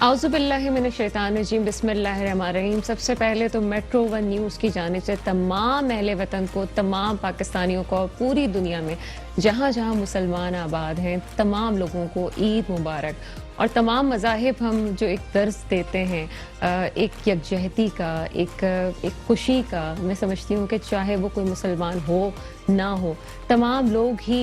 आउज़ुबिल्लाहि मिनश्शैतानिर्रजीम बिस्मिल्लाहिर्रहमानिर्रहीम। सबसे पहले तो मेट्रो वन न्यूज़ की जानिब से तमाम अहले वतन को, तमाम पाकिस्तानियों को और पूरी दुनिया में जहाँ जहाँ मुसलमान आबाद हैं तमाम लोगों को ईद मुबारक। और तमाम मज़ाहिब हम जो एक दर्स देते हैं, एक यकजहती का, एक खुशी का, मैं समझती हूँ कि चाहे वो कोई मुसलमान हो ना हो, तमाम लोग ही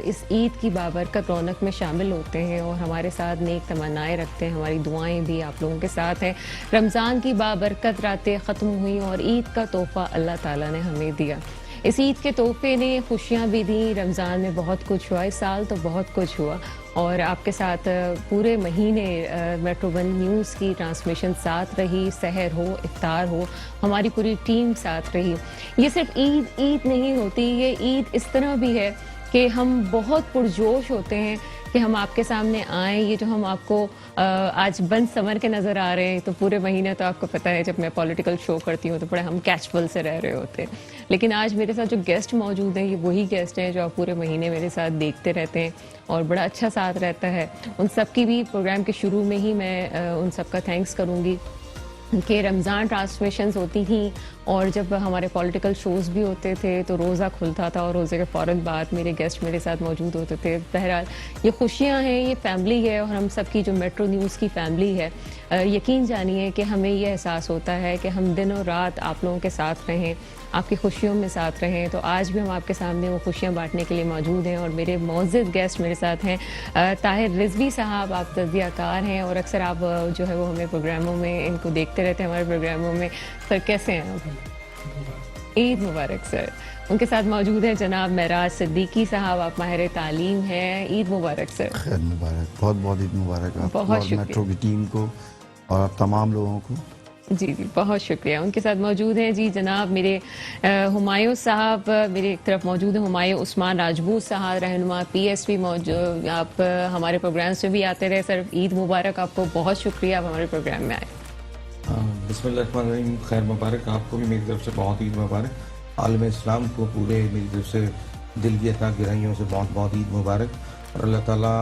इस ईद की बाबरकत रौनक में शामिल होते हैं और हमारे साथ नेक तमन्नाएं रखते हैं। हमारी दुआएं भी आप लोगों के साथ हैं। रमज़ान की बाबरकत रातें ख़त्म हुई और ईद का तोहफ़ा अल्लाह ताला ने हमें दिया। इस ईद के तोहफे ने खुशियाँ भी दी। रमज़ान में बहुत कुछ हुआ, इस साल तो बहुत कुछ हुआ और आपके साथ पूरे महीने मेट्रो वन न्यूज़ की ट्रांसमिशन साथ रही। सहर हो, इफ्तार हो, हमारी पूरी टीम साथ रही। ये सिर्फ ईद नहीं होती, ये ईद इस तरह भी है कि हम बहुत पुरजोश होते हैं कि हम आपके सामने आएँ। ये जो हम आपको आज बंद समर के नज़र आ रहे हैं, तो पूरे महीने तो आपको पता है जब मैं पॉलिटिकल शो करती हूँ तो बड़े हम कैचुअल से रह रहे होते हैं। लेकिन आज मेरे साथ जो गेस्ट मौजूद हैं, ये वही गेस्ट हैं जो आप पूरे महीने मेरे साथ देखते रहते हैं और बड़ा अच्छा साथ रहता है। उन सब की भी प्रोग्राम के शुरू में ही मैं उन सब का थैंक्स करूँगी कि रमज़ान ट्रांसमिशंस होती थी और जब हमारे पॉलिटिकल शोज़ भी होते थे तो रोज़ा खुलता था और रोज़े के फ़ौरन बाद मेरे गेस्ट मेरे साथ मौजूद होते थे। बहरहाल ये खुशियाँ हैं, ये फैमिली है और हम सब की जो मेट्रो न्यूज़ की फैमिली है। यकीन जानिए कि हमें ये एहसास होता है कि हम दिन और रात आप लोगों के साथ रहें, आपकी खुशियों में साथ रहें। तो आज भी हम आपके सामने वो खुशियाँ बांटने के लिए मौजूद हैं और मेरे मौजूद गेस्ट मेरे साथ हैं ताहिर रिजवी साहब। आप तज़कियाकार हैं और अक्सर आप जो है वो हमें प्रोग्रामों में इनको देखते रहते हैं हमारे प्रोग्रामों में। सर कैसे हैं आप? ईद मुबारक सर। उनके साथ मौजूद हैं जनाब महराज सिद्दीकी साहब, आप माहिर तालीम हैं। ईद मुबारक सर। खैर मुबारक, बहुत बहुत ईद मुबारक आपको और मेट्रो की टीम को और आप तमाम लोगों को। जी जी बहुत शुक्रिया। उनके साथ मौजूद हैं जी जनाब मेरे हुमायूं साहब, मेरे एक तरफ मौजूद हैं हुमायूं उस्मान राजपूत साहब, रहनुमा PSP मौजूद। आप हमारे प्रोग्राम से भी आते रहे सर। ईद मुबारक आपको, बहुत शुक्रिया आप हमारे प्रोग्राम में आए। बिस्मिल्लाहिर्रहमानिर्रहीम। खैर मुबारक आपको भी मेरी तरफ से, बहुत ईद मुबारक। आलम इस्लाम को पूरे मेरी तरफ से दिल की अता गहराइयों से बहुत बहुत ईद मुबारक। और अल्लाह ताला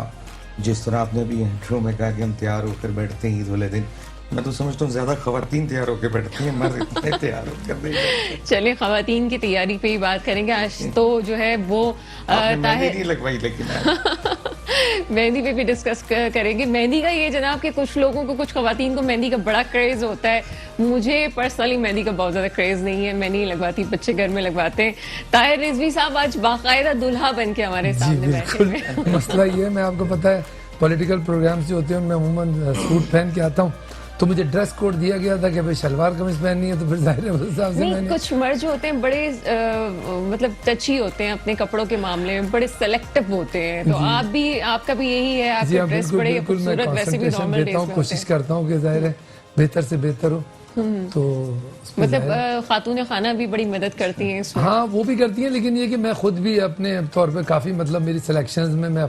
जिस तरह आपने भी इंट्रो में कहा कि हम तैयार होकर बैठते हैं ईद वाले दिन, मैं तो समझता हूँ ज्यादा खवातीन तैयार होकर बैठती हैं, मर्द इतने तैयार होकर नहीं बैठते। चलिए खवातीन की तैयारी पे ही बात करेंगे आज। तो जो है वो मेहंदी नहीं लगवाई लेकिन मेहंदी पे भी डिस्कस करेंगे। मेहंदी का ये जनाब कि कुछ लोगों को, कुछ खवातीन को मेहंदी का बड़ा क्रेज होता है। मुझे पर्सनली मेहंदी का बहुत ज्यादा क्रेज नहीं है, मैं नहीं लगवाती, बच्चे घर में लगवाते हैं। ताहिर रिजवी साहब आज बाकायदा दुल्हा बन के हमारे सामने बैठे हैं। मसला ये है, मैं आपको पता है पॉलिटिकल प्रोग्राम्स जो होते हैं उनमें अमूमन सूट पहन के आता हूँ, तो मुझे ड्रेस कोड दिया गया था कि भाई शलवार कमीज पहननी है, तो फिर जाहिर है उस हिसाब से मैंने। कुछ मर्ज होते हैं बड़े मतलब टची होते हैं अपने कपड़ों के मामले में, बड़े सेलेक्टिव होते हैं। तो आप भी, आपका भी यही है, आपके ड्रेस बड़े खूबसूरत, वैसे भी नॉर्मल डेज में कोशिश करता हूँ कि जाहिर है बेहतर से बेहतर हो। तो मतलब खातून खाना भी बड़ी मदद करती हैं इसमें। हाँ वो भी करती हैं, लेकिन ये कि मैं खुद भी अपने तौर पे काफी, मतलब मेरी सिलेक्शंस में मैं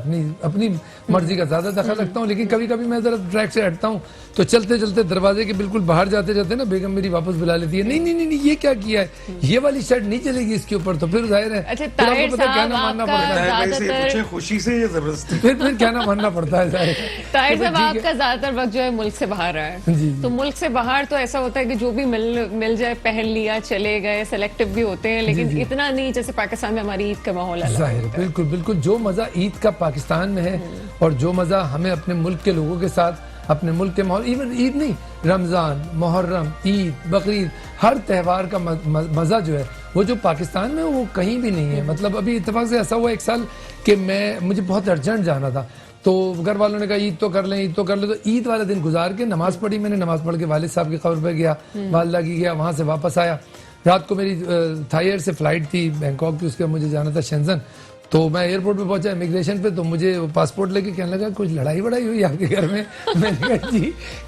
अपनी मर्जी का ज्यादा दखल रखता हूँ। लेकिन कभी कभी मैं जरा ट्रैक से हटता हूँ तो चलते चलते दरवाजे के बिल्कुल बाहर जाते जाते ना बेगम मेरी वापस बुला लेती है, नहीं नहीं नहीं, ये क्या किया है, ये वाली शर्ट नहीं चलेगी इसके ऊपर। तो फिर जाहिर है कहना मानना पड़ता है, खुशी से जबरदस्ती फिर कहना मानना पड़ता है। ताहिर साहब आपका ज्यादातर वक्त जो है मुल्क से बाहर रहा है, तो मुल्क से बाहर तो ऐसा होता है कि जो भी मिल जाए पहन लिया, चले गए, सेलेक्टिव भी होते हैं, लेकिन इतना नहीं जैसे पाकिस्तान में हमारी ईद का माहौल अलग है। बिल्कुल बिल्कुल, जो मजा ईद का पाकिस्तान में है और जो मजा हमें अपने मुल्क के लोगों के साथ, अपने मुल्क के माहौल, इवन ईद नहीं, रमजान, मुहर्रम, ईद, बकरीद, हर त्यौहार का मजा जो है वो जो पाकिस्तान में वो कहीं भी नहीं है। मतलब अभी इत्तेफाक से ऐसा हुआ एक साल कि मुझे बहुत अर्जेंट जाना था, तो घर वालों ने कहा ईद तो कर लें, ईद तो कर ले। तो ईद वाले दिन गुजार के नमाज पढ़ी मैंने, नमाज पढ़ के वालिद साहब की खबर पे गया, वालिदा की गया, वहां से वापस आया। रात को मेरी थाई एयर से फ्लाइट थी बैंकॉक की, उसके मुझे जाना था शेंजन। तो मैं एयरपोर्ट पे पहुंचा, इमिग्रेशन पे, तो मुझे पासपोर्ट लेके कहने लगा कुछ लड़ाई वड़ाई हुई आपके घर में? मैंने कहा जी।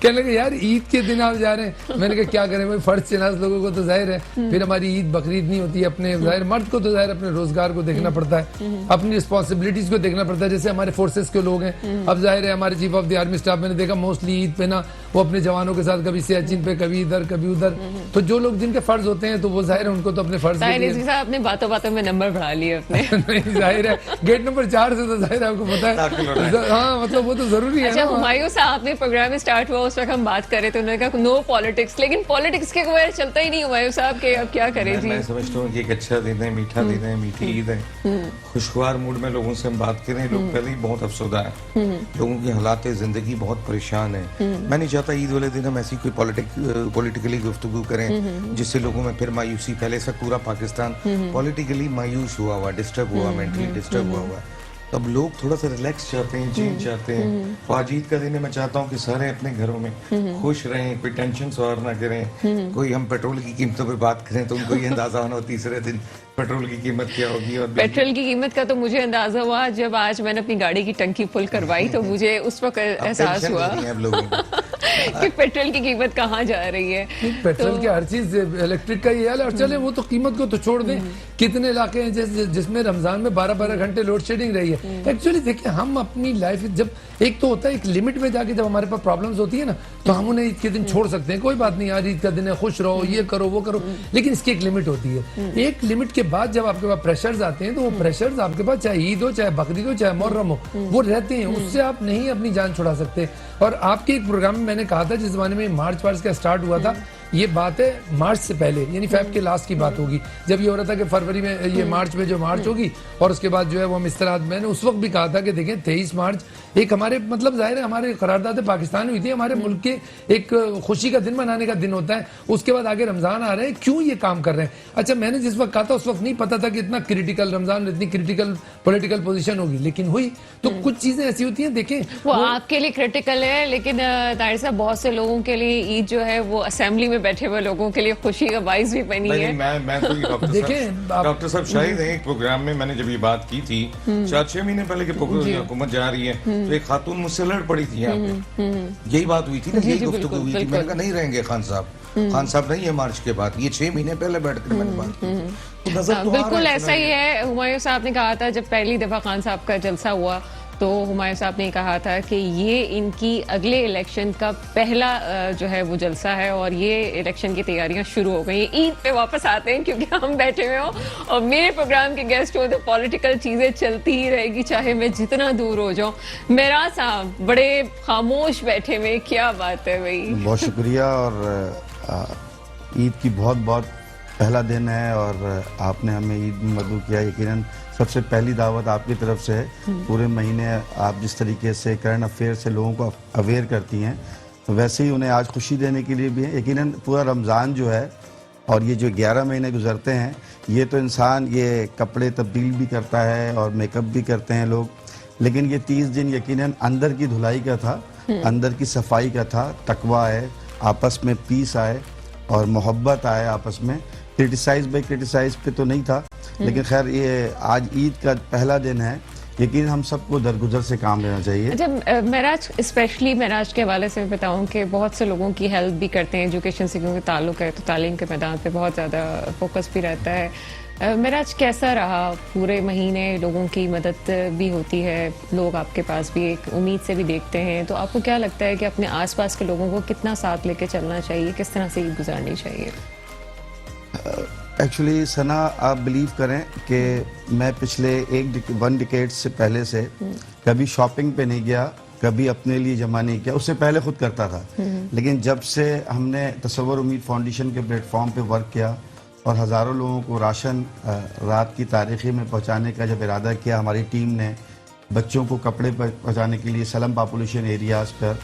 कहने लगा यार ईद के दिन आप जा रहे हैं। मैंने कहा क्या करें भाई, फर्ज शनास लोगों को तो जाहिर है फिर हमारी ईद बकरीद नहीं होती है। अपने जाहिर मर्द को तो जाहिर अपने रोजगार को देखना पड़ता है, अपनी रिस्पॉन्सिबिलिटीज को देखना पड़ता है। जैसे हमारे फोर्सेस के लोग हैं, अब जाहिर है हमारे chief of the army staff, मैंने देखा मोस्टली ईद पे ना वो अपने जवानों के साथ कभी सियाचिन पे, कभी इधर कभी उधर। तो जो लोग जिनके फर्ज होते हैं तो वो जाहिर है उनको तो अपने फर्ज अपने बातों बातों में नंबर बढ़ा लिए अपने। जाहिर है गेट नंबर 4 से तो जाहिर है आपको पता है। हाँ मतलब वो तो जरूरी है। अच्छा हुमायूं साहब, आपने प्रोग्राम में स्टार्ट हुआ उस वक्त हम बात कर रहे थे, उन्होंने कहा नो पॉलिटिक्स, लेकिन पॉलिटिक्स के बगैर चलता ही नहीं हुमायूं साहब के, अब क्या करें जी। मैं समझता हूँ कि एक अच्छा दिन है, मीठा दिन है, मीठी ईद है, खुशगवार मूड में लोगों से हम बात करें। लोग पहले ही बहुत अफसरदा है, लोगों की हालात जिंदगी बहुत परेशान है। मैं नहीं चाहता ईद वाले दिन हम ऐसी कोई पॉलिटिकली गुफ्तगू करें जिससे लोगों में फिर मायूसी फैले। सब पूरा पाकिस्तान पॉलिटिकली मायूस हुआ, डिस्टर्ब हुआ, मेंटली डिस्टर्ब हुआ है। तब लोग थोड़ा सा रिलैक्स चाहते हैं, चेंज चाहते हैं। तो आज ईद का दिन है, मैं चाहता हूँ कि सारे अपने घरों में खुश रहें, कोई टेंशन सवार ना करें। कोई हम पेट्रोल की कीमतों पे बात करें तो उनको ये अंदाजा होना हो तीसरे दिन पेट्रोल की कीमत क्या होगी। और पेट्रोल की कीमत का तो मुझे अंदाजा हुआ जब आज मैंने अपनी गाड़ी की टंकी फुल करवाई, तो मुझे उस वक्त एहसास हुआ कि पेट्रोल की कीमत कहाँ जा रही है। पेट्रोल की हर चीज इलेक्ट्रिक का ही हाल है। और चले वो तो कीमत को तो छोड़ दें, कितने इलाके हैं जिसमें रमजान में 12-12 घंटे लोड शेडिंग रही है। एक्चुअली देखिए हम अपनी लाइफ जब एक तो होता है एक लिमिट में जाके जब हमारे पास प्रॉब्लम्स होती है ना, तो हम उन्हें ईद के दिन छोड़ सकते हैं, कोई बात नहीं आज ईद का दिन है, खुश रहो, ये करो वो करो, लेकिन इसकी एक लिमिट होती है। एक लिमिट के बाद जब आपके पास प्रेशर्स आते हैं तो वो प्रेशर्स आपके पास चाहे ईद हो, चाहे बकरीद हो, चाहे मुहर्रम हो, वो रहते हैं, उससे आप नहीं अपनी जान छुड़ा सकते। और आपके एक प्रोग्राम में मैंने कहा था जिस जमाने में मार्च वार्च का स्टार्ट हुआ था, ये बात है मार्च से पहले, यानी फेब के लास्ट की बात होगी, जब ये हो रहा था कि फरवरी में ये मार्च में जो मार्च होगी और उसके बाद जो है वो हम इस तरह, मैंने उस वक्त भी कहा था कि देखें 23 मार्च एक हमारे मतलब जाहिर है हमारे करारदाद पाकिस्तान हुई थी, हमारे मुल्क के एक खुशी का दिन मनाने का दिन होता है। उसके बाद आगे रमजान आ रहे हैं, क्यों ये काम कर रहे हैं। अच्छा मैंने जिस वक्त कहा था उस वक्त नहीं पता था कि इतना क्रिटिकल रमजान, इतनी क्रिटिकल पॉलिटिकल पोजीशन होगी, लेकिन हुई। तो कुछ चीजें ऐसी होती हैं, देखें वो आपके लिए क्रिटिकल है, लेकिन ताहिर साहब बहुत से लोगों के लिए ईद जो है वो असेंबली में बैठे हुए लोगों के लिए खुशी का बाइस भी बनी है। मैं तो डॉक्टर साहब शाहिद है, एक प्रोग्राम में मैंने जब ये बात की थी 4-6 महीने पहले कि हुकूमत जा रही है, तो एक खातून मुझसे लड़ पड़ी थी यहाँ पे, यही बात हुई थी ना, यही गुफ्तगू हुई थी। मैंने कहा नहीं रहेंगे खान साहब नहीं है मार्च के बाद, ये 6 महीने पहले बैठकर मैंने बात की। तो बिल्कुल ऐसा ही है। हुमायूं साहब ने कहा था जब पहली दफा खान साहब का जलसा हुआ, तो हुमायूं साहब ने कहा था कि ये इनकी अगले इलेक्शन का पहला जो है वो जलसा है और ये इलेक्शन की तैयारियां शुरू हो गई। ईद पे वापस आते हैं क्योंकि हम बैठे हुए हो और मेरे प्रोग्राम के गेस्ट हो, तो पॉलिटिकल चीजें चलती ही रहेगी चाहे मैं जितना दूर हो जाऊं। मेरा साहब बड़े खामोश बैठे हुए, क्या बात है भाई। बहुत शुक्रिया। और ईद की बहुत बहुत पहला दिन है और आपने हमें ईद में मदऊ किया। यकीनन सबसे पहली दावत आपकी तरफ से है। पूरे महीने आप जिस तरीके से करंट अफेयर से लोगों को अवेयर करती हैं, तो वैसे ही उन्हें आज खुशी देने के लिए भी है। यकीनन पूरा रमज़ान जो है और ये जो 11 महीने गुजरते हैं, ये तो इंसान ये कपड़े तब्दील भी करता है और मेकअप भी करते हैं लोग, लेकिन ये 30 दिन यकीनन अंदर की धुलाई का था, अंदर की सफाई का था। तकवा है, आपस में पीस आए और मोहब्बत आए आपस में। क्रिटिसाइज पे तो नहीं था, लेकिन खैर ये आज ईद का पहला दिन है, लेकिन हम सबको दरगुजर से काम लेना चाहिए। अच्छा महराज, स्पेशली महराज के हवाले से मैं बताऊं कि बहुत से लोगों की हेल्प भी करते हैं, एजुकेशन से क्योंकि ताल्लुक है, तो तालीम के मैदान पे बहुत ज़्यादा फोकस भी रहता है। महराज कैसा रहा पूरे महीने? लोगों की मदद भी होती है, लोग आपके पास भी एक उम्मीद से भी देखते हैं, तो आपको क्या लगता है कि अपने आसपास के लोगों को कितना साथ लेके चलना चाहिए, किस तरह से ईद गुजारनी चाहिए? एक्चुअली सना, आप बिलीव करें कि मैं पिछले 1 डिकेड से पहले से कभी शॉपिंग पे नहीं गया, कभी अपने लिए जमा नहीं किया। उससे पहले खुद करता था, लेकिन जब से हमने तसव्वुर उम्मीद फाउंडेशन के प्लेटफॉर्म पे वर्क किया और हज़ारों लोगों को राशन रात की तारीखी में पहुंचाने का जब इरादा किया हमारी टीम ने, बच्चों को कपड़े पहुंचाने के लिए स्लम पॉपुलेशन एरियाज़ पर,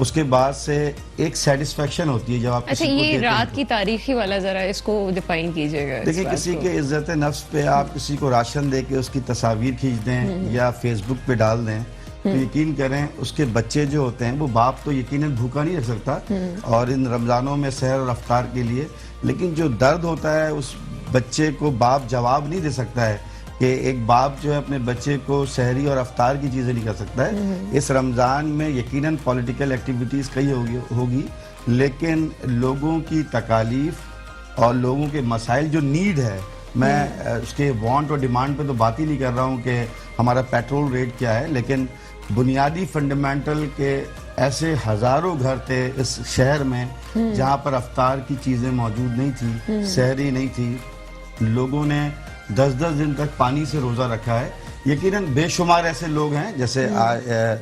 उसके बाद से एक सेटिस्फेक्शन होती है जब आप अच्छा ये रात की तारीखी वाला जरा इसको डिफाइन कीजिएगा। देखिए किसी के इज्जत नफ्स पे आप किसी को राशन दे के उसकी तस्वीर खींच दें या फेसबुक पे डाल दें, तो यकीन करें उसके बच्चे जो होते हैं वो बाप तो यकीनन भूखा नहीं रख सकता और इन रमज़ानों में सहर और अफ्तार के लिए, लेकिन जो दर्द होता है उस बच्चे को बाप जवाब नहीं दे सकता है कि एक बाप जो है अपने बच्चे को सहरी और अफ्तार की चीज़ें नहीं कर सकता है। इस रमज़ान में यकीनन पॉलिटिकल एक्टिविटीज़ कई होगी, लेकिन लोगों की तकालीफ और लोगों के मसाइल जो नीड है, मैं उसके वांट और डिमांड पे तो बात ही नहीं कर रहा हूँ कि हमारा पेट्रोल रेट क्या है, लेकिन बुनियादी फंडामेंटल के ऐसे हज़ारों घर थे इस शहर में जहाँ पर अफ्तार की चीज़ें मौजूद नहीं थी, सहरी नहीं थी। लोगों ने 10-10 दिन तक पानी से रोज़ा रखा है। यकीनन बेशुमार ऐसे लोग हैं, जैसे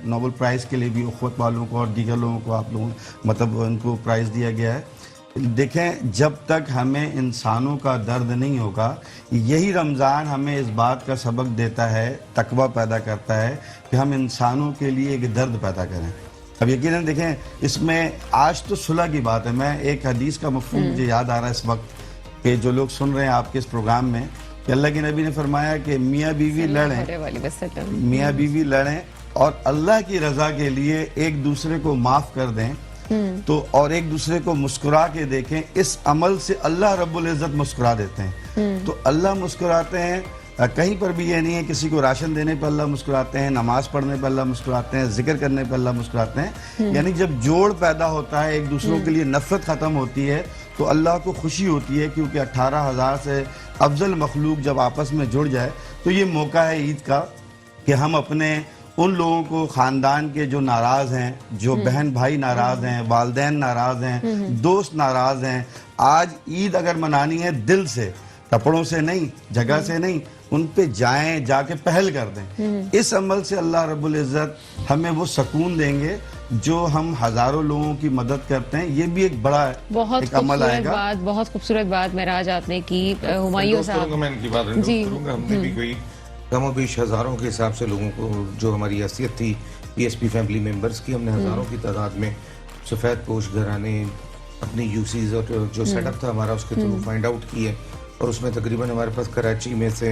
नोबेल प्राइज़ के लिए भी उख्वत वालों को और दीगर लोगों को आप लोगों मतलब उनको प्राइज़ दिया गया है। देखें, जब तक हमें इंसानों का दर्द नहीं होगा, यही रमज़ान हमें इस बात का सबक देता है, तकवा पैदा करता है कि हम इंसानों के लिए एक दर्द पैदा करें। अब यकीनन देखें, इसमें आज तो सुलह की बात है। मैं एक हदीस का मफ़हूम मुझे याद आ रहा है इस वक्त कि जो लोग सुन रहे हैं आपके इस प्रोग्राम में, कि अल्लाह के नबी ने फरमाया कि मियाँ बीवी लड़ें, मियाँ बीवी लड़ें और अल्लाह की रज़ा के लिए एक दूसरे को माफ़ कर दें, तो और एक दूसरे को मुस्कुरा के देखें। इस अमल से अल्लाह रब्बुल इज़्ज़त मुस्कुरा देते हैं। तो अल्लाह मुस्कुराते हैं, कहीं पर भी ये नहीं है किसी को राशन देने पर अल्लाह मुस्कुराते हैं, नमाज पढ़ने पर अल्लाह मुस्कुराते हैं, जिक्र करने पर अल्लाह मुस्कुराते हैं। यानी जब जोड़ पैदा होता है, एक दूसरों के लिए नफरत ख़त्म होती है, तो अल्लाह को खुशी होती है, क्योंकि 18,000 से अफजल मखलूक जब आपस में जुड़ जाए तो ये मौका है ईद का कि हम अपने उन लोगों को, ख़ानदान के जो नाराज़ हैं, जो बहन भाई नाराज़ हैं, वालदैन नाराज़ हैं, दोस्त नाराज़ हैं, आज ईद अगर मनानी है दिल से, कपड़ों से नहीं, जगह से नहीं, उन पे जाएं, जाके पहल कर दें। इस अमल से अल्लाह रब्बुल इज़्ज़त हमें वो सुकून देंगे जो हम हजारों लोगों की मदद करते हैं। ये भी एक बड़ा एक अमल आएगा। बहुत खूबसूरत बात महराज आपने की। हुमायूं साहब, मैं इनकी बात करूंगा। हमने भी कोई कम और बेश हजारों के हिसाब से लोगों को, जो हमारी हैसियत थी पीएसपी फैमिली मेंबर्स की, हमने हजारों की तादाद में सफ़ेद पोश घराने अपनी यूसीज और जो सेटअप था हमारा उसके थ्रू फाइंड आउट किए, और उसमें तकरीबन हमारे पास कराची में से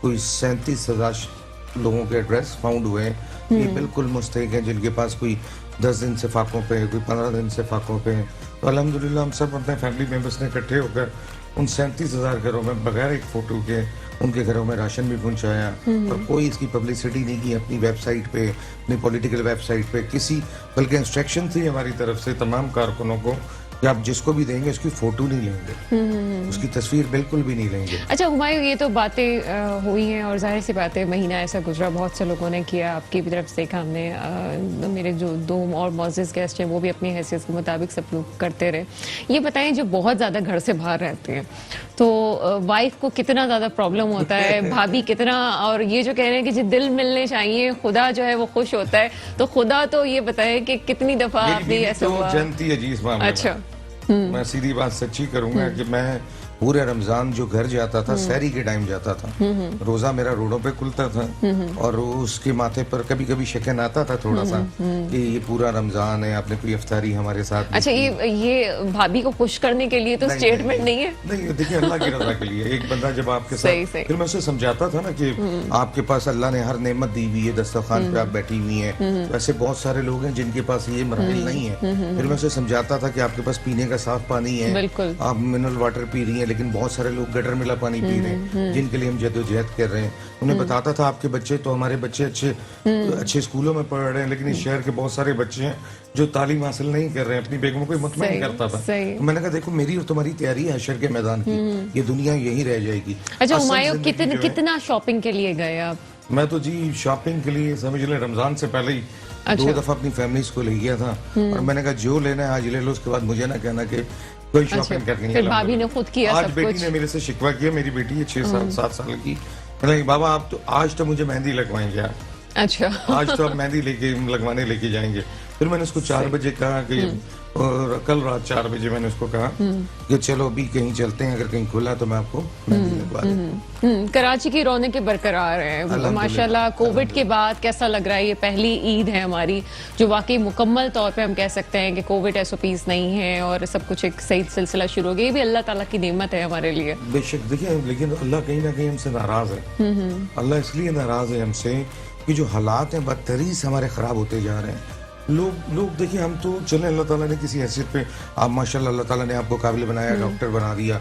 कोई 37,000 लोगों के एड्रेस फाउंड हुए हैं। ये बिल्कुल मुस्तहिक हैं, जिनके पास कोई 10 दिन से फाकों पे, कोई 15 दिन से फाकों पे। तो अल्हम्दुलिल्लाह हम सब अपने फैमिली मेम्बर्स ने इकट्ठे होकर उन 37,000 घरों में बगैर एक फ़ोटो के उनके घरों में राशन भी पहुंचाया, और कोई इसकी पब्लिसिटी नहीं की अपनी वेबसाइट पे, अपनी पॉलिटिकल वेबसाइट पे किसी, बल्कि इंस्ट्रक्शन थी हमारी तरफ से तमाम कारकुनों को कि आप जिसको भी देंगे उसकी फोटो नहीं लेंगे, उसकी तस्वीर बिल्कुल भी नहीं लेंगे। अच्छा हुमायूं, ये तो बातें हुई हैं और जाहिर सी बात है महीना ऐसा गुजरा, बहुत से लोगों ने किया, आपकी भी तरफ से देखा हमने, मेरे जो 2 और मौजूद गेस्ट हैं वो भी अपनी हैसियत के मुताबिक सब लोग करते रहे। ये बताएं, जो बहुत ज़्यादा घर से बाहर रहते हैं तो वाइफ को कितना ज़्यादा प्रॉब्लम होता है, भाभी कितना, और ये जो कह रहे हैं कि जो दिल मिलने चाहिए, खुदा जो है वो खुश होता है, तो खुदा तो ये बताएं कि कितनी दफ़ा आपने ऐसा हुआ? जनती अजीज मामला। अच्छा, मैं सीधी बात सच्ची करूंगा कि मैं पूरे रमजान जो घर जाता था सहरी के टाइम जाता था, रोजा मेरा रोडों पे खुलता था, और उसके माथे पर कभी कभी शकन आता था थोड़ा सा कि ये पूरा रमजान है, आपने कोई इफ्तारी हमारे साथ। अच्छा, ये भाभी को खुश करने के लिए तो स्टेटमेंट नहीं है? नहीं, देखिए अल्लाह की रजा के लिए एक बंदा जब आपके साथ, फिर मैं उसे समझाता था ना कि आपके पास अल्लाह ने हर नेमत दी हुई है, दस्तरखान पे आप बैठी हुई हैं, ऐसे बहुत सारे लोग हैं जिनके पास ये मरहल नहीं है। फिर मैं उसे समझाता था कि आपके पास पीने का साफ पानी है, आप मिनरल वाटर पी रही हैं, लेकिन बहुत सारे लोग गटर मिला पानी पी रहे हैं, जिनके लिए हम जद्दोजहद कर रहे हैं। उन्हें बताता था आपके बच्चे तो, हमारे बच्चे अच्छे स्कूलों में पढ़ रहे हैं, लेकिन इस शहर के बहुत सारे बच्चे हैं जो तालीम हासिल नहीं कर रहे हैं, अपनी बेगमों को मुतमईन करता था। तो मैंने कहा देखो, मेरी और तुम्हारी तैयारी है हशर के मैदान की, ये दुनिया यही रह जाएगी। अच्छा हुमायूं, कितना शॉपिंग के लिए गए आप? मैं तो जी शॉपिंग के लिए समझ लें रमजान से पहले ही 2 दफा अपनी फैमिली को ले गया था, और मैंने कहा जो लेना है आज ले लो, उसके बाद मुझे ना कहना कि कोई शॉपिंग करनी है। फिर भाभी ने खुद किया आज सब बेटी कुछ। ने मेरे से शिकवा किया, मेरी बेटी है 6-7 साल की, मतलब बाबा आप तो आज तो मुझे मेहंदी लगवाएंगे यार। अच्छा आज तो आप मेहंदी लगवाने लेके जाएंगे। फिर मैंने उसको 4 बजे कहा कि, और कल रात 4 बजे मैंने उसको कहा कि चलो अभी कहीं चलते हैं, अगर कहीं खुला तो मैं आपको मेहंदी लगवा दूं। कराची की रौनकें बरकरार हैं माशाल्लाह। कोविड के बाद कैसा लग रहा है? ये पहली ईद है हमारी जो वाकई मुकम्मल तौर पे हम कह सकते हैं कि कोविड SOPs नहीं है और सब कुछ एक सही सिलसिला शुरू हो गया। ये भी अल्लाह ताला की नेमत है हमारे लिए। बेशक देखिए, लेकिन अल्लाह कहीं ना कहीं हमसे नाराज है। अल्लाह इसलिए नाराज है हमसे कि जो हालात हैं बदतरीन से हमारे खराब होते जा रहे हैं। लोग देखिए, हम तो चले, अल्लाह ताला ने किसी हैसियत पे आप माशाल्लाह अल्लाह ताला ने आपको काबिल बनाया, डॉक्टर बना दिया।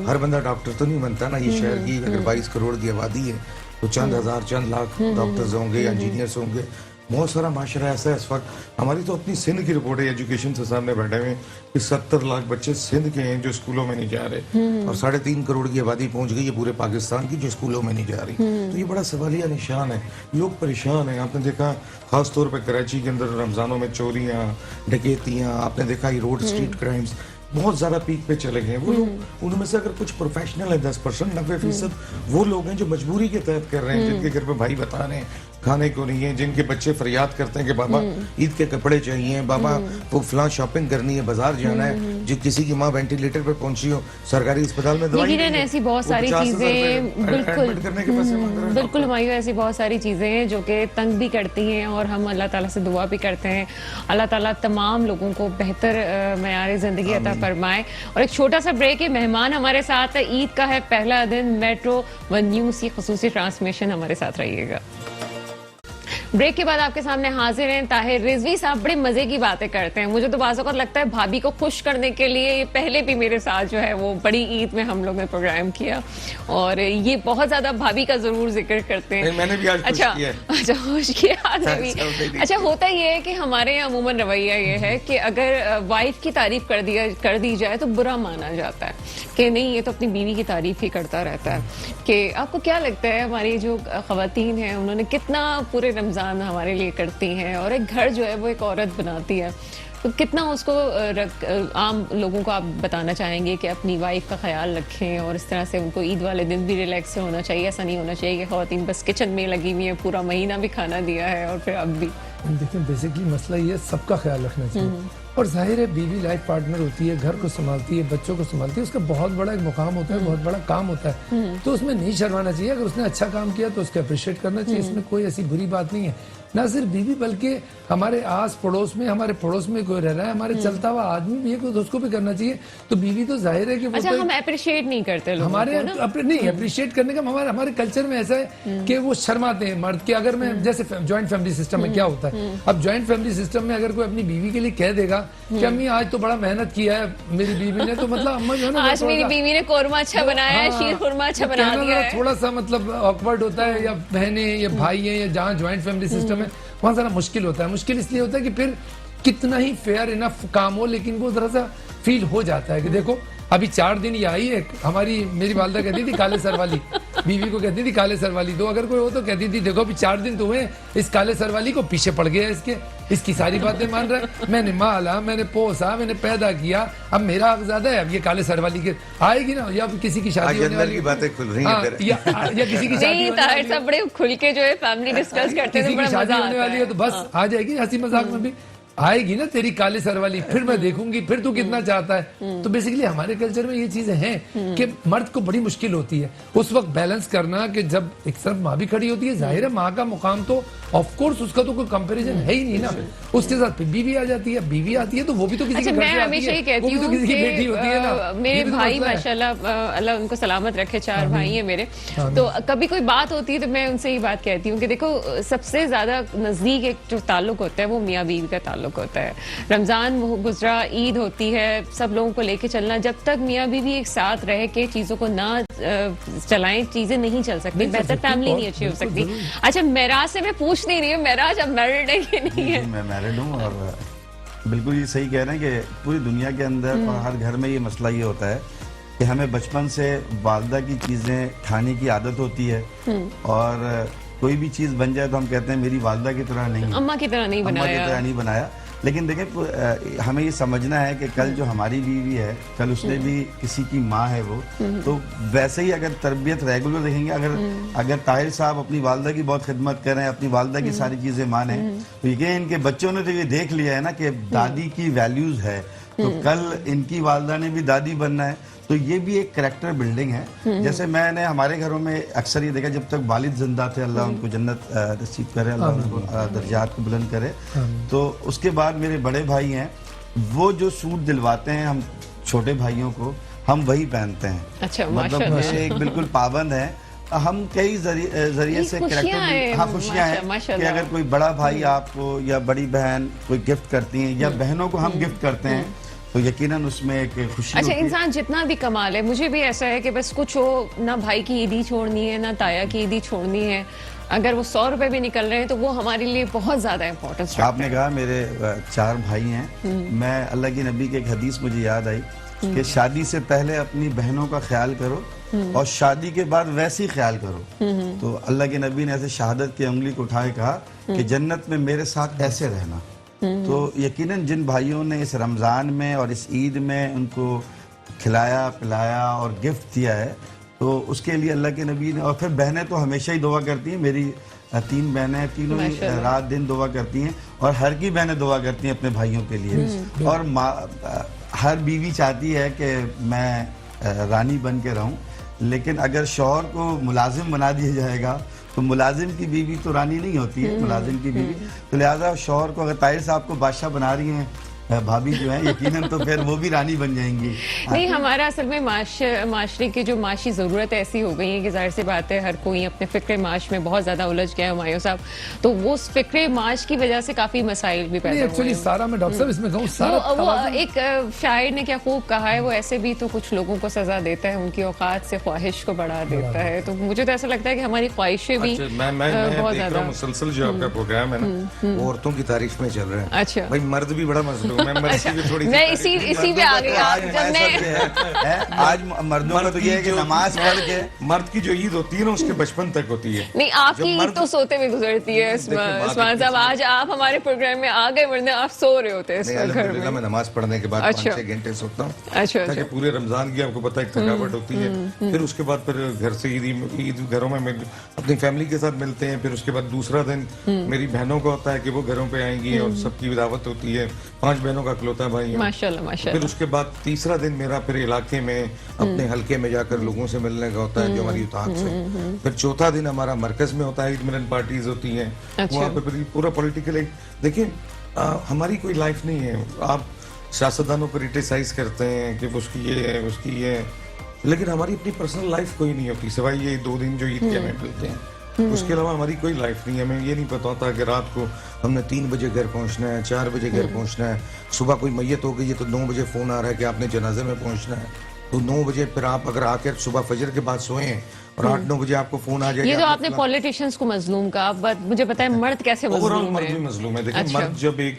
हर बंदा डॉक्टर तो नहीं बनता ना। ये शहर की अगर 22 करोड़ की आबादी है तो चंद हज़ार चंद लाख डॉक्टर्स होंगे, इंजीनियर्स होंगे। बहुत सारा माशरा ऐसा है इस वक्त। हमारी तो अपनी सिंध की रिपोर्ट है, एजुकेशन से सामने बैठे हुए कि 70 लाख बच्चे सिंध के हैं जो स्कूलों में नहीं जा रहे, और 3.5 करोड़ की आबादी पहुंच गई है पूरे पाकिस्तान की जो स्कूलों में नहीं जा रही। तो ये बड़ा सवालिया निशान है, लोग परेशान हैं। आपने देखा खास तौर पर कराची के अंदर रमजानों में चोरियाँ, डकैतियाँ, आपने देखा ये रोड स्ट्रीट क्राइम्स, बहुत ज्यादा पीक पे चले गए हैं। वो लोग, उनमें से अगर कुछ प्रोफेशनल है 10%, 90% वो लोग हैं जो मजबूरी के तहत कर रहे हैं, जिनके घर पे भाई बता रहे हैं खाने को नहीं है, जिनके बच्चे फरियाद करते हैं कि बाबा ईद के कपड़े चाहिए, बाबा वो फलां शॉपिंग करनी है, बाजार जाना है, जो किसी की माँ वेंटिलेटर पे पहुंची हो, सरकारी अस्पताल में दवाई यकीनन ऐसी बहुत सारी चीजें बिल्कुल करने के पैसे मांग रहे हैं। बिल्कुल हुमायूं, ऐसी बहुत सारी चीजें हैं जो कि तंग भी करती हैं और हम अल्लाह ताला से दुआ भी करते हैं अल्लाह ताला तमाम लोगों को बेहतर मयार जिंदगी अता फरमाए। और एक छोटा सा ब्रेक है, मेहमान हमारे साथ है, ईद का है पहला दिन, मेट्रो वन न्यूज की खुसूसी ट्रांसमिशन, हमारे साथ रहिएगा। ब्रेक के बाद आपके सामने हाजिर हैं ताहिर रिजवी साहब। बड़े मजे की बातें करते हैं, मुझे तो बाज़ औक़ात लगता है भाभी को खुश करने के लिए ये पहले भी मेरे साथ जो है वो बड़ी ईद में हम लोग ने प्रोग्राम किया और ये बहुत ज्यादा भाभी का जरूर जिक्र करते हैं। मैंने भी आज खुश किया है। अच्छा खुश किया आपने भी। अच्छा, होता ये है कि हमारे यहाँ अमूमन रवैया ये है कि अगर वाइफ की तारीफ कर दी जाए तो बुरा माना जाता है कि नहीं ये तो अपनी बीवी की तारीफ ही करता रहता है। कि आपको क्या लगता है हमारी जो खवातीन हैं उन्होंने कितना पूरे रमजान हमारे लिए करती हैं और एक घर जो है वो एक औरत बनाती है, तो कितना उसको आम लोगों को आप बताना चाहेंगे कि अपनी वाइफ का ख्याल रखें और इस तरह से उनको ईद वाले दिन भी रिलैक्स से होना चाहिए? ऐसा नहीं होना चाहिए कि खवातीन बस किचन में लगी हुई है, पूरा महीना भी खाना दिया है और फिर अब भी। देखिए बेसिकली मसला ये सबका ख्याल रखना चाहिए और जाहिर है बीवी लाइफ पार्टनर होती है, घर को संभालती है, बच्चों को संभालती है, उसका बहुत बड़ा एक मुकाम होता है, बहुत बड़ा काम होता है, तो उसमें नहीं शर्माना चाहिए। अगर उसने अच्छा काम किया तो उसको अप्रिशिएट करना चाहिए, इसमें कोई ऐसी बुरी बात नहीं है। ना सिर्फ बीवी बल्कि हमारे आस पड़ोस में, हमारे पड़ोस में कोई रह रहा है, हमारे चलता हुआ आदमी भी है तो उसको भी करना चाहिए। तो बीवी तो जाहिर है कि वो अच्छा, हम अप्रिशिएट नहीं करते लोगों हमारे को ना? नहीं अप्रिशिएट करने का हमारे कल्चर में ऐसा है कि वो शर्माते हैं मर्द के। अगर मैं जैसे जॉइंट फैमिली सिस्टम में क्या होता है, अब जॉइंट फैमिली सिस्टम में अगर कोई अपनी बीवी के लिए कह देगा कि अम्मी आज तो बड़ा मेहनत किया है मेरी बीवी ने, तो मतलब अम्मा जो है ना आज मेरी बीवी ने कोरमा अच्छा बनाया है, शीर खुरमा अच्छा बना दिया है, थोड़ा सा मतलब ऑकवर्ड होता है, या बहनें या भाई हैं या जहाँ जॉइंट फैमिली सिस्टम है वहाँ जरा मुश्किल होता है। मुश्किल इसलिए होता है कि फिर कितना ही फेयर इनफ काम हो लेकिन वो जरा सा फील हो जाता है कि देखो अभी 4 दिन ये आई है, हमारी मेरी वालदा कहती थी काले सर वाली, बीवी को कहती थी काले सर वाली, तो अगर कोई हो तो कहती थी देखो अभी 4 दिन तो हुए इस काले सर वाली को पीछे पड़ गया इसके, इसकी सारी बातें मान रहा है, मैंने माला, मैंने पोसा, मैंने पैदा किया, अब मेरा हक ज्यादा है, अब ये काले सर वाली के आएगी ना, या किसी की शादी होने वाली बातें खुल रही हैं, या किसी की शादी सब बड़े खुल के जो है फैमिली डिस्कस करते हैं, किसी की शादी होने वाली है तो बस आ जाएगी हंसी मजाक में भी आएगी ना तेरी काले सर वाली, फिर मैं देखूंगी फिर तू कितना चाहता है। तो बेसिकली हमारे कल्चर में ये चीजें हैं कि मर्द को बड़ी मुश्किल होती है उस वक्त बैलेंस करना कि जब एक तरफ माँ भी खड़ी होती है, जाहिर है माँ का मुकाम तो ऑफ कोर्स उसका तो कोई कंपैरिजन है ही नहीं ना, उसके साथ फिर बीवी आ जाती है, बीवी आती है तो वो भी तो किसी के घर से आती है, वो भी तो किसी की बेटी होती है ना। मेरे भाई माशाल्लाह अल्लाह उनको सलामत रखे, 4 भाई हैं मेरे, तो कभी कोई बात होती है तो मैं उनसे ही बात कहती हूँ कि देखो सबसे ज्यादा नजदीक एक जो ताल्लुक होता है वो मियाँ बीवी का ताल्लुक होता है। रमजान गुजरा, ईद होती है, सब लोगों को लेके चलना, जब तक मियाँ बीवी एक साथ रह के चीजों को ना चलाएं चीजें नहीं चल सकती, बेहतर फैमिली नहीं अच्छी हो सकती। अच्छा, मेराज से मैं पूछ नहीं रही हूँ, मेराज अब मैरिड है कि नहीं है? मैं मैरिड हूँ और बिल्कुल ये सही कह रहे हैं कि पूरी दुनिया के अंदर और हर घर में ये मसला ये होता है कि हमें बचपन से वालदा की चीज़ें खाने की आदत होती है और कोई भी चीज़ बन जाए तो हम कहते हैं मेरी वालदा की तरह नहीं, अम्मा की तरह नहीं बनाया, अम्मा की तरह नहीं बनाया। लेकिन देखें हमें ये समझना है कि कल जो हमारी बीवी है कल उसने भी किसी की माँ है वो, तो वैसे ही अगर तरबियत रेगुलर देखेंगे, अगर ताहिर साहब अपनी वालदा की बहुत खिदमत करें, अपनी वालदा की सारी चीजें माने, तो ये इनके बच्चों ने तो ये देख लिया है ना कि दादी की वैल्यूज है, तो कल इनकी वालदा ने भी दादी बनना है, तो ये भी एक करैक्टर बिल्डिंग है। जैसे मैंने हमारे घरों में अक्सर ये देखा, जब तक वालिद जिंदा थे अल्लाह उनको जन्नत नसीब करे, अल्लाह उनको दर्जात को बुलंद करे, तो उसके बाद मेरे बड़े भाई हैं वो जो सूट दिलवाते हैं हम छोटे भाइयों को, हम वही पहनते हैं। अच्छा, मतलब एक बिल्कुल पाबंद है। हम कई जरिए से करैक्टर, हाँ खुशियाँ हैं कि अगर कोई बड़ा भाई आपको या बड़ी बहन कोई गिफ्ट करती हैं या बहनों को हम गिफ्ट करते हैं तो यकीनन उसमें एक खुशी अच्छा, इंसान जितना भी कमा ले, मुझे भी ऐसा है कि बस कुछ हो, ना भाई की ईदी छोड़नी है ना ताया की ईदी छोड़नी है, अगर वो 100 रुपए भी निकल रहे हैं तो वो हमारे लिए बहुत ज्यादा इम्पोर्टेंस। आपने कहा मेरे 4 भाई हैं, मैं अल्लाह की नबी की एक हदीस मुझे याद आई कि शादी से पहले अपनी बहनों का ख्याल करो और शादी के बाद वैसे ही ख्याल करो। तो अल्लाह के नबी ने ऐसे शहादत की उंगली को उठाए कहा कि जन्नत में मेरे साथ ऐसे रहना, तो यकीनन जिन भाइयों ने इस रमज़ान में और इस ईद में उनको खिलाया पिलाया और गिफ्ट दिया है, तो उसके लिए अल्लाह के नबी ने, और फिर बहनें तो हमेशा ही दुआ करती हैं। मेरी 3 बहनें, तीनों ही रात दिन दुआ करती हैं, और हर की बहनें दुआ करती हैं अपने भाइयों के लिए। और हर बीवी चाहती है कि मैं रानी बन के रहूं, लेकिन अगर शौहर को मुलाजिम बना दिया जाएगा तो मुलाजिम की बीवी तो रानी नहीं होती है, मुलाजिम की बीवी। तो लिहाजा शौहर को, अगर ताहिर साहब को बादशाह बना रही हैं भाभी जो है, यकीनन तो फिर वो भी रानी बन जाएंगी। नहीं, हमारा असल में माशरे की जो माशी ज़रूरत ऐसी हो गई है कि जाहिर सी बात है हर कोई अपने फ़िक्र माश में बहुत ज़्यादा उलझ गया है हुमायूं साहब, तो वो उस फ़िक्र माश की वजह से काफ़ी मसाइल भी पैदा हुए एक्चुअली हैं। सारा मैं डॉक्टर साहब इसमें कहूँ, सारा वो एक शायर ने क्या खूब कहा है, वो ऐसे भी तो कुछ लोगों को सजा देता है, उनकी औकात से ख्वाहिश को बढ़ा देता है। तो मुझे तो ऐसा लगता है कि हमारी ख्वाहिशें भी मैं बहुत देख रहा ज़्यादा। हूँ मुसलसल जो आपका प्रोग्राम है ना, वो औरतों की तारीफ में चल रहा है। अच्छा। भाई मर्द भी बड़ा मजलूम है, मर्द की भी थोड़ी मैं इसी पे आ गई। आज मर्दों का तो ये है कि नमाज पढ़ के, मर्द की जो ईद होती है ना उसके बचपन तक होती है। नहीं, आपकी ईद तो सोते में गुजरती है उस्मान साहब। आज आप हमारे प्रोग्राम में आ गए, वरना आप सो रहे होते हैं इस घर में। अल्हम्दुलिल्लाह मैं नमाज पढ़ने के बाद 5-6 घंटे सोता हूँ, अच्छा, ताकि पूरे रमजान की आपको पता है थकावट होती है। फिर उसके बाद फिर घर से ईद घरों में अपनी फैमिली के साथ मिलते हैं। फिर उसके बाद दूसरा दिन मेरी बहनों का होता है कि वो घरों पे आएंगी और सबकी दावत होती है। 5 बहनों का इकलौता भाई। माशाल्लाह माशाल्लाह। फिर उसके बाद तीसरा दिन मेरा फिर इलाके में अपने हलके में जाकर लोगों से मिलने का होता है, जो हमारी उताक से। फिर चौथा दिन हमारा मरकज में होता है, ईद मिलन पार्टीज होती हैं। वहाँ पे फिर पूरा पॉलिटिकल, देखिए हमारी कोई लाइफ नहीं है। आप सियासतदानों को क्रिटिसाइज करते हैं कि उसकी ये है उसकी ये है, लेकिन हमारी अपनी पर्सनल लाइफ कोई नहीं होती सिवाय ये 2 दिन जो ईद के हमें मिलते हैं। उसके अलावा हमारी कोई लाइफ नहीं है। हमें ये नहीं पता होता कि रात को हमने 3 बजे घर पहुंचना है, 4 बजे घर पहुंचना है, सुबह कोई मैयत हो गई है तो 9 बजे फोन आ रहा है कि आपने जनाजे में पहुंचना है। तो 9 बजे फिर आप अगर आकर सुबह फजर के बाद सोए और 8-9 बजे आपको फोन आ जाएगा। ये तो आपने पॉलिटिशियंस को मजलूम कहा, मुझे पता है मर्द कैसे मजलूम मर्द है। भी मजलूम है। देखिए मर्द जब एक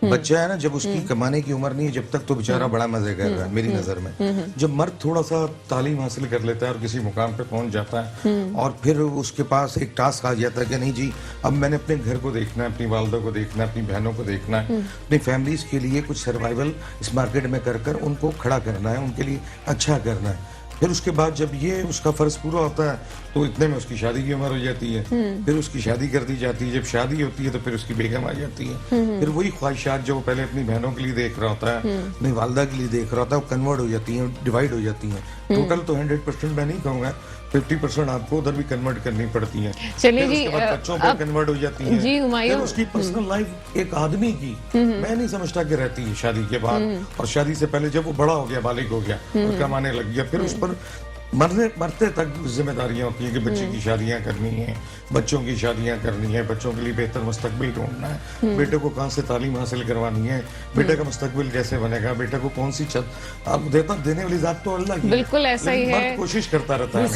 बच्चा है ना, जब उसकी कमाने की उम्र नहीं है, जब तक तो बेचारा बड़ा मजे कर रहा है मेरी नजर में। जब मर्द थोड़ा सा तालीम हासिल कर लेता है और किसी मुकाम पे पहुंच जाता है और फिर उसके पास एक टास्क आ जाता है कि नहीं जी, अब मैंने अपने घर को देखना है, अपनी वालदा को देखना है, अपनी बहनों को देखना है, अपनी फैमिलीज के लिए कुछ सर्वाइवल इस मार्केट में कर उनको खड़ा करना है, उनके लिए अच्छा करना है। फिर उसके बाद जब ये उसका फर्ज पूरा होता है तो इतने में उसकी शादी की उम्र हो जाती है। फिर उसकी शादी कर दी जाती है। जब शादी होती है तो फिर उसकी बेगम आ जाती है। फिर वही ख्वाहिशात जो वो पहले अपनी बहनों के लिए देख रहा होता है, अपनी वालदा के लिए देख रहा होता है, वो कन्वर्ट हो जाती हैं, डिवाइड हो जाती हैं। टोटल तो 100% मैं नहीं कहूँगा, 50% आपको उधर भी कन्वर्ट करनी पड़ती है। चलिए जी, बच्चों पर कन्वर्ट हो जाती है जी हुमायूं। फिर उसकी पर्सनल लाइफ एक आदमी की मैं नहीं समझता कि रहती है शादी के बाद और शादी से पहले। जब वो बड़ा हो गया, बालिग हो गया और कमाने लग गया, फिर उस पर मरते तक जिम्मेदारियां होती हैं कि बच्चे की शादियां करनी है, बच्चों की शादियां करनी है, बच्चों के लिए बेहतर मुस्तकबिल ढूंढना है, बेटे को कहाँ से तालीम हासिल करवानी है, बेटे का मुस्तकबिल कैसे बनेगा, बेटे को कौन सी छत आप देने वाली जात तो अल्लाह की है। बिल्कुल ऐसा ही है। कोशिश करता रहता है।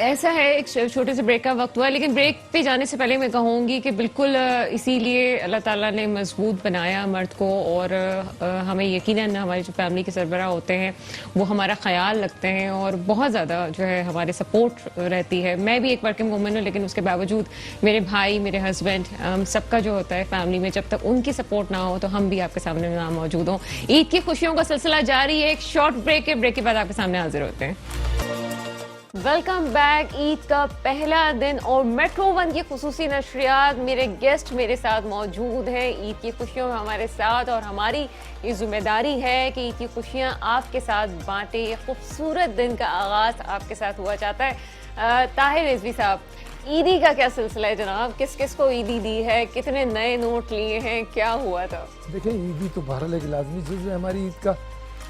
ऐसा है, एक छोटे से ब्रेक का वक्त हुआ, लेकिन ब्रेक पे जाने से पहले मैं कहूँगी कि बिल्कुल इसीलिए अल्लाह ताला ने मजबूत बनाया मर्द को, और हमें यकीनन हमारी जो फैमिली के सरबराह होते हैं वो हमारा ख्याल रखते हैं और बहुत ज़्यादा जो है हमारे सपोर्ट रहती है। मैं भी एक वर्किंग वूमन हूँ, लेकिन उसके बावजूद मेरे भाई, मेरे हस्बैंड, सबका जो होता है फैमिली में, जब तक उनकी सपोर्ट ना हो तो हम भी आपके सामने ना मौजूद हों। ईद की खुशियों का सिलसिला जारी है। एक शॉर्ट ब्रेक है, ब्रेक के बाद आपके सामने हाजिर होते हैं। Welcome back. ईद का पहला दिन और मेट्रो 1 की खुसूसी नशरियात, मेरे गेस्ट मेरे साथ मौजूद हैं ईद की खुशियों में हमारे साथ, और हमारी ये जिम्मेदारी है कि ईद की खुशियाँ आपके साथ बांटें। ये खूबसूरत दिन का आगाज़ आपके साथ हुआ चाहता है। ताहिर रिजवी साहब, ईदी का क्या सिलसिला है जनाब? किस किस को ईदी दी है, कितने नए नोट लिए हैं, क्या हुआ था? देखिए, ईदी तो बहरहाल एक लाजमी चीज़ है हमारी ईद का।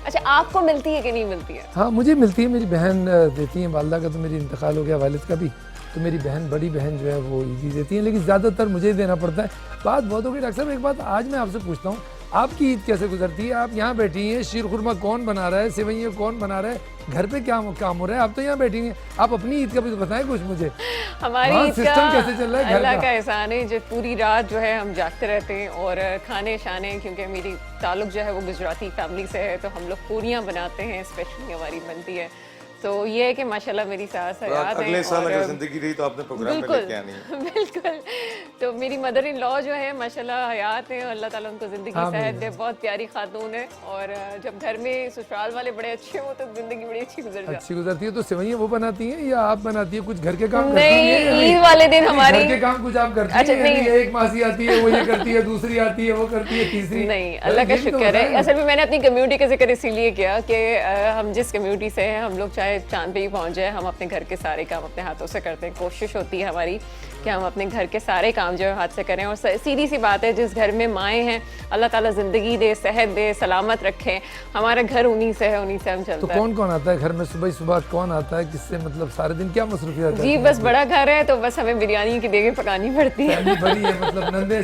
अच्छा, आपको मिलती है कि नहीं मिलती है? हाँ, मुझे मिलती है, मेरी बहन देती है। वालदा का तो मेरी इंतकाल हो गया, वालिद का भी, तो मेरी बहन, बड़ी बहन जो है वो ईदी देती है, लेकिन ज़्यादातर मुझे देना पड़ता है। बात बहुत हो गई डॉक्टर साहब। एक बात आज मैं आपसे पूछता हूँ, आपकी ईद कैसे गुजरती है? आप यहाँ बैठी हैं, शीर खुरमा कौन बना रहा है, सेवइयाँ कौन बना रहा है, घर पे क्या काम हो रहा है? आप तो यहाँ बैठी हैं, आप अपनी ईद का भी तो बताएं कुछ मुझे। हमारी ईद सिस्टम कैसे चल रहा है? अल्लाह का एहसान है, जो पूरी रात जो है हम जागते रहते हैं और खाने शाने, क्योंकि मेरी ताल्लुक जो है वो गुजराती फैमिली से है, तो हम लोग पूरियाँ बनाते हैं, स्पेशली हमारी बनती है। तो ये है कि माशाल्लाह मेरी सास हयात हैं अगले साल और अगर जिंदगी रही तो आपने प्रोग्राम में बिल्कुल लेके आनी है। बिल्कुल। तो मेरी मदर इन लॉ जो है माशाल्लाह हयात हैं, अल्लाह ताला उनको ज़िंदगी आमीन। सेहत दे, बहुत प्यारी खातून है। और जब घर में ससुराल वाले बड़े अच्छे हों तो ज़िंदगी बड़ी अच्छी गुजर जाती अच्छी गुजरती है। तो सेवइयाँ वो बनाती हैं या आप बनाती है? कुछ घर के काम है। करती हैं या नहीं, ईद वाले दिन हमारी घर के काम कुछ आप करती अच्छा, हैं? नहीं। यानी एक मासी आती है वो ये करती है, दूसरी आती है वो करती है, तीसरी नहीं, अल्लाह का ये भी तो शुक्र होता है। असल में मैंने अपनी कम्युनिटी का जिक्र इसीलिए किया कि हम जिस कम्युनिटी से हैं, हम लोग चाहे चांद पे ही पहुंच जाए, हम अपने घर के सारे काम अपने हाथों से करते हैं। कोशिश होती है हमारी कि हम अपने घर के सारे काम जो है हाथ से करें। और सीधी सी बात है, जिस घर में माएँ हैं, अल्लाह ताला ज़िंदगी दे, सेहत दे, सलामत रखें। हमारा घर उन्हीं से है, उन्हीं से हम तो चलता है। कौन कौन आता है घर में सुबह सुबह? कौन आता है? किससे मतलब सारे दिन क्या मसरूफियत है? जी, बस बड़ा घर है तो बस हमें बिरयानी की देगे पकानी पड़ती है। फैमिली बड़ी है मतलब नंदे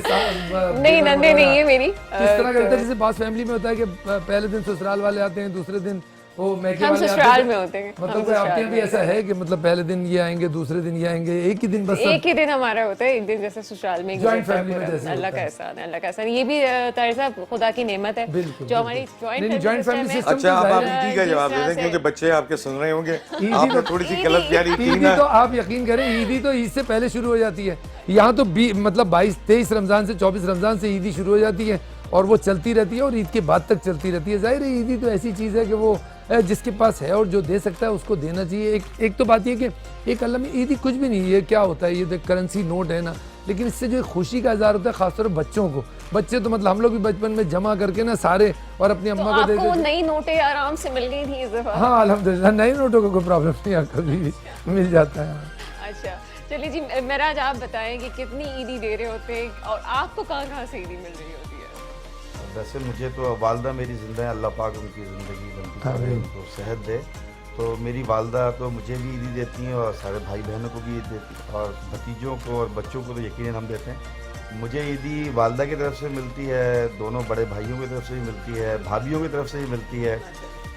नहीं, नंदे नहीं है मेरी। किस तरह करते हैं? जैसे बास फैमिली में होता है कि पहले दिन ससुराल वाले आते हैं, दूसरे दिन वो मैके हम वाले आते ससुराल हैं। में होते हैं। हम मतलब ससुराल आपके यहाँ भी में ऐसा है कि मतलब पहले दिन ये आएंगे, दूसरे दिन ये आएंगे, एक ही दिन बस सब? एक ही दिन हमारा होता है, एक दिन जैसे ससुराल में Joint गुजरता है family में पूरा। जैसे अल्लाह होता का है। एहसान है, अल्लाह का एहसान। ये भी तारिज़ा खुदा की नेमत है बिल्कुल, जो हमारी बिल्कुल। जॉइंट नहीं, joint family फैमिली system अच्छा, अब आप जिस ईदी का जवाब दे तरह दें से- क्योंकि बच्चे आपके सुन रहे होंगे। ईदी आपने तो- थोड़ी सी ईदी- गलत प्यारी की ईदी ना। तो आप यकीन करें, ईदी तो ईद से पहले शुरू हो जाती है। यहाँ तो मतलब 22-23 रमजान से 24 रमजान से ईदी शुरू हो जाती है और वो चलती रहती है और ईद के बाद तक चलती रहती है। जाहिर है ईदी तो ऐसी चीज़ है कि वो जिसके पास है और जो दे सकता है उसको देना चाहिए। एक तो बात ये कि एक अल्लाह में ईदी कुछ भी नहीं, ये क्या होता है, ये करेंसी नोट है ना, लेकिन इससे जो खुशी का इज़हार होता है खासतौर पर बच्चों को। बच्चे तो मतलब हम लोग भी बचपन में जमा करके ना सारे और अपनी तो अम्मा को दे आपको देते। नई नोटें आराम से मिल गई थी इस दफा? हाँ अल्हम्दुलिल्लाह, नए नोटों का कोई प्रॉब्लम नहीं है, कभी भी मिल जाता है। अच्छा, चलिए जी, मेराज आप बताएं कि कितनी ईदी दे रहे होते हैं और आपको कहाँ कहाँ से ईदी मिल रही होती है? वैसे मुझे तो वालदा मेरी जिंदा है, अल्लाह पाक उनकी ज़िंदगी लंबी करे, उनको सेहत दे। तो मेरी वालदा तो मुझे भी ईदी देती हैं और सारे भाई बहनों को भी ईद देती हैं और भतीजों को और बच्चों को तो यकीनन हम देते हैं। मुझे ईदी वालदा की तरफ से मिलती है, दोनों बड़े भाइयों की तरफ से भी मिलती है, भाभीयों की तरफ से भी मिलती है,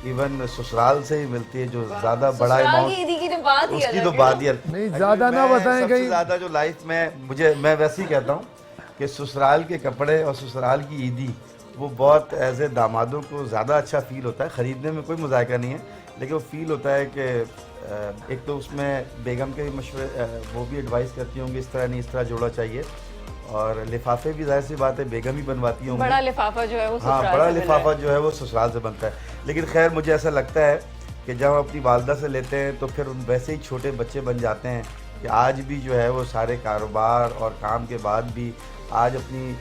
इवन ससुराल से ही मिलती है। जो ज़्यादा बड़ा ससुराल की अमाउंट ईदी की तो बात ही उसकी अलग तो है। बात ही नहीं, ज़्यादा ना बताएं सबसे कहीं। ज़्यादा जो लाइफ में मैं वैसे ही कहता हूँ कि ससुराल के कपड़े और ससुराल की ईदी वो बहुत एज ए दामादों को ज़्यादा अच्छा फील होता है। ख़रीदने में कोई मुज़ायका नहीं है, लेकिन वो फील होता है कि एक तो उसमें बेगम के भी मशवरे, वो भी एडवाइस करती होंगी इस तरह नहीं, इस तरह जोड़ा चाहिए। और लिफाफे भी जाहिर सी बात है बेगम ही बनवाती होंगी। बड़ा लिफाफा जो है वो हाँ, ससुराल बड़ा से मिल रहा लिफाफा है। जो है वो ससुराल से बनता है। लेकिन खैर मुझे ऐसा लगता है कि जब हम अपनी वालदा से लेते हैं तो फिर उन वैसे ही छोटे बच्चे बन जाते हैं कि आज भी जो है वो सारे कारोबार और काम के बाद भी आज अपनी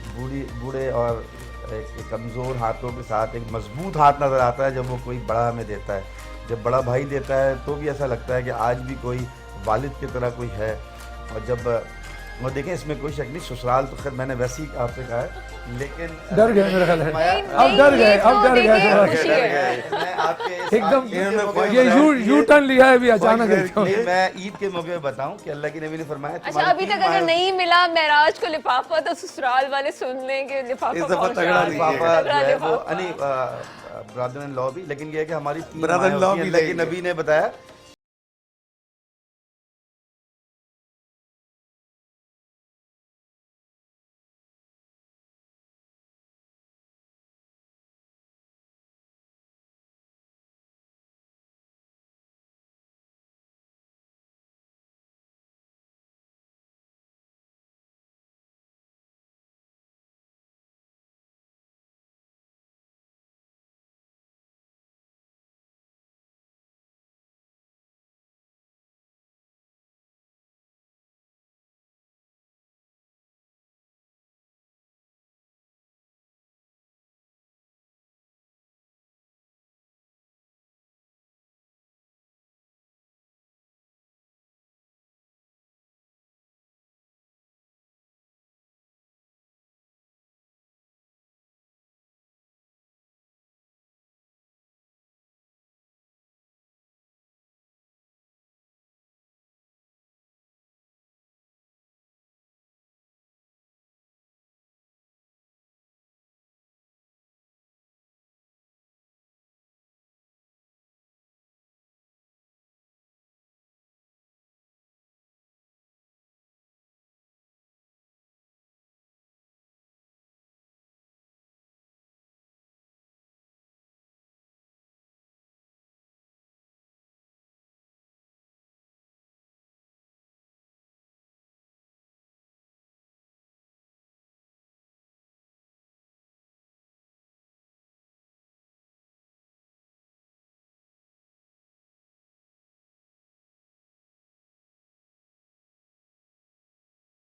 बूढ़े और एक कमज़ोर हाथों के साथ एक मजबूत हाथ नज़र आता है जब वो कोई बड़ा हमें देता है। जब बड़ा भाई देता है तो भी ऐसा लगता है कि आज भी कोई वालिद की तरह कोई है। और जब वो देखें, इसमें कोई शक नहीं, ससुराल तो खैर मैंने वैसे ही आपसे कहा है, लेकिन डर गए मेरा ख्याल है। नहीं, अब डर गए, ये अब तो डर गए देखिए थोड़ा। खुशी है। मैं आपके इस एकदम ईद के मौके पे ये बताऊं यू टर्न लिया है अभी कि अचानक नहीं, मैं ईद के मौके पे बताऊं कि अल्लाह के नबी ने फरमाया अच्छा, तुम्हारे अभी 3 तक अगर माह- नहीं मिला मेराज को लिफाफा तो ससुराल वाले सुन लें कि लिफाफा इस दफा पहुंचा तगड़ा दें। लिफाफा लिफाफा जो तगड़ा है वो लिफाफा। ब्रदर इन लॉ भी, लेकिन ये है कि हमारी 3 Brother in माहें law होती हैं। भी अल्लाह के लेंगे। नबी ने बताया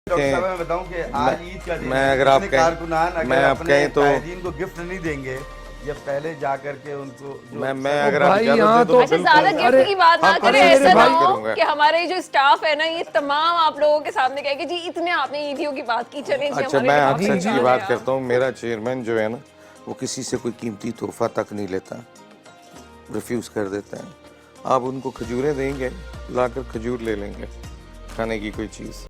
डॉक्टर साहब मैं बताऊं कि आज ईद का दिन मैं है, अगर आप जितने कहें- कारकुनान अगर मैं आप अपने कहें तो- कायदीन को गिफ्ट नहीं देंगे जब पहले जा करके उनको जो मैं अगर आप भाई, इजाजत यहाँ दे तो- अच्छा, बिल्कुल। ज्यादा गिफ्ट अरे- की बात ना हाँ, करें, अरे ऐसा मेरे ना भाई- हो करूंगा। कि हमारे जो स्टाफ है ना ये तमाम आप लोगों के सामने कहे कि जी इतने आपने ईदियों की बात की, चले जी अच्छा, हमारे मैं लिए आप काफी सच की निकाल बात रहे करता हूँ। मेरा चेयरमैन जो है ना, वो किसी से कोई कीमती तोहफा तक नहीं लेता, रिफ्यूज कर देता है। आप उनको खजूरें देंगे, लाकर खजूर ले लेंगे, खाने की कोई चीज़।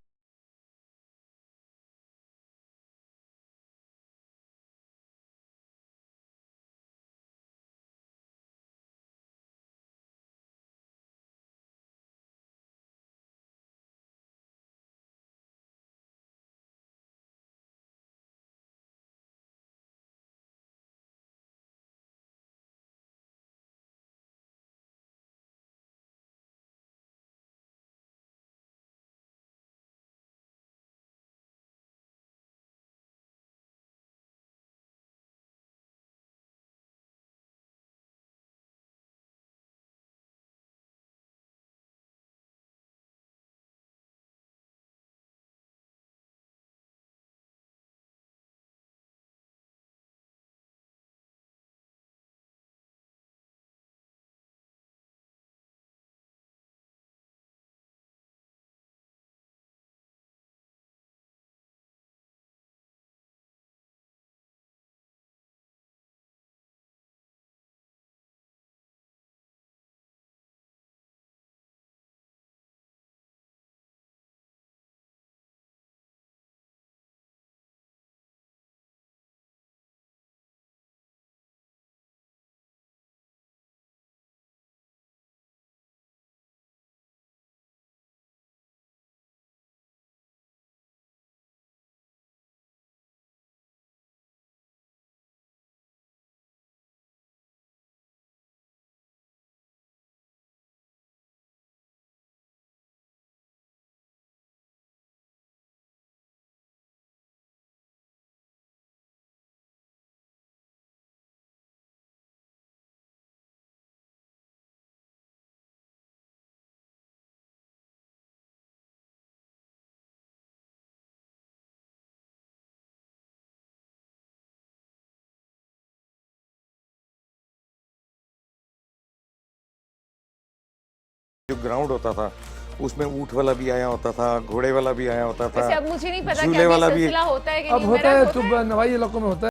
जो ग्राउंड होता था उसमें ऊँट वाला भी आया होता था, घोड़े वाला भी आया होता था, वैसे अब मुझे नहीं पता कि झूले अभी वाला भी। सिलसिला होता है कि अब नहीं, होता मेरा है, होता तो नवाई इलाकों में होता है।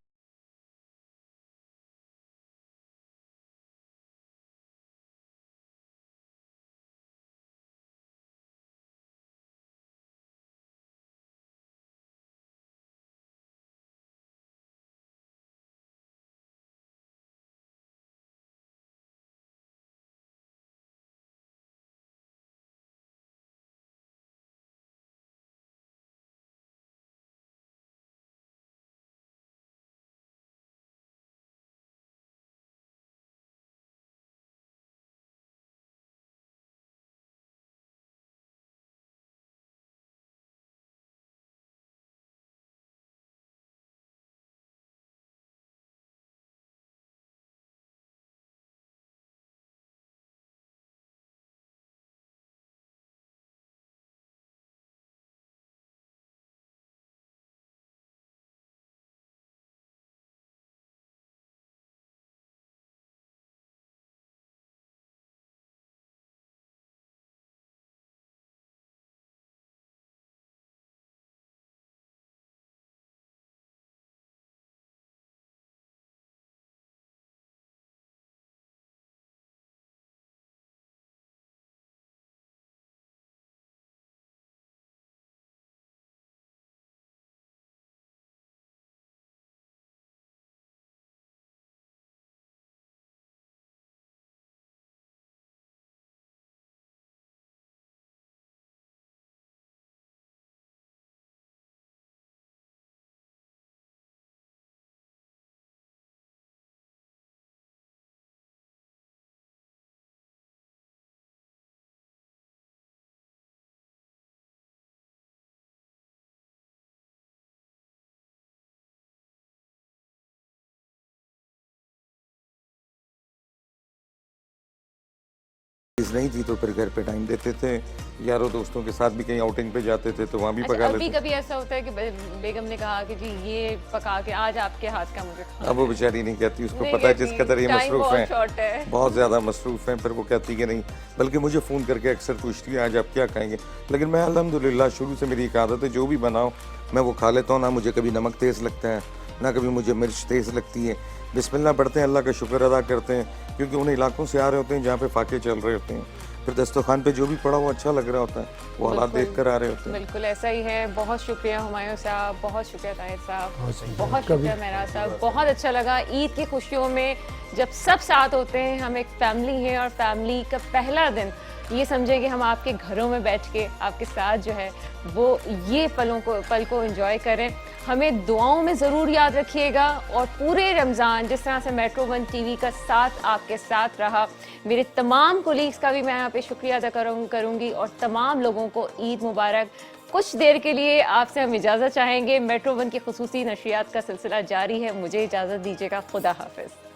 चीज़ नहीं थी तो फिर घर पे टाइम देते थे, यारों दोस्तों के साथ भी कहीं आउटिंग पे जाते थे तो वहाँ भी अच्छा, पका अभी लेते। कभी ऐसा होता है कि बेगम ने कहा कि जी ये पका के आज आपके हाथ का मुझे खाना अब वो बेचारी नहीं कहती, उसको नहीं पता है कहती, जिस कदर ये टाइम मसरूफ़ बहुत हैं, शॉर्ट है। बहुत ज़्यादा मसरूफ़ हैं, फिर वो कहती कि नहीं, बल्कि मुझे फ़ोन करके अक्सर पूछती है आज आप क्या खाएंगे। लेकिन मैं अल्हम्दुलिल्लाह शुरू से मेरी एक आदत है, जो भी बनाओ मैं वो खा लेता हूँ, ना मुझे कभी नमक तेज़ लगता है ना कभी मुझे मिर्च तेज़ लगती है। बिस्मिल्लाह पढ़ते हैं, अल्लाह का शुक्र अदा करते हैं, क्योंकि उन इलाकों से आ रहे होते हैं जहाँ पे फाके चल रहे होते हैं, फिर दस्तरखान पे जो भी पड़ा वो अच्छा लग रहा होता है, वो हालात बिल्कुल। देख कर आ रहे होते हैं। बिल्कुल ऐसा ही है। बहुत शुक्रिया हुमायूं साहब, बहुत शुक्रिया ताहिर साहब, शुक्रिया। बहुत कभी- शुक्रिया मेहराज साहब। बहुत अच्छा लगा ईद की खुशियों में जब सब साथ होते हैं। हम एक फैमिली है और फैमिली का पहला दिन ये समझें कि हम आपके घरों में बैठ के आपके साथ जो है वो ये पल को एंजॉय करें। हमें दुआओं में ज़रूर याद रखिएगा और पूरे रमज़ान जिस तरह से मेट्रो वन टीवी का साथ आपके साथ रहा, मेरे तमाम कोलीग्स का भी मैं यहाँ पे शुक्रिया अदा करूँगी और तमाम लोगों को ईद मुबारक। कुछ देर के लिए आपसे हम इजाज़त चाहेंगे। मेट्रो वन की खुसूसी नशरियात का सिलसिला जारी है। मुझे इजाज़त दीजिएगा। खुदा हाफिज़।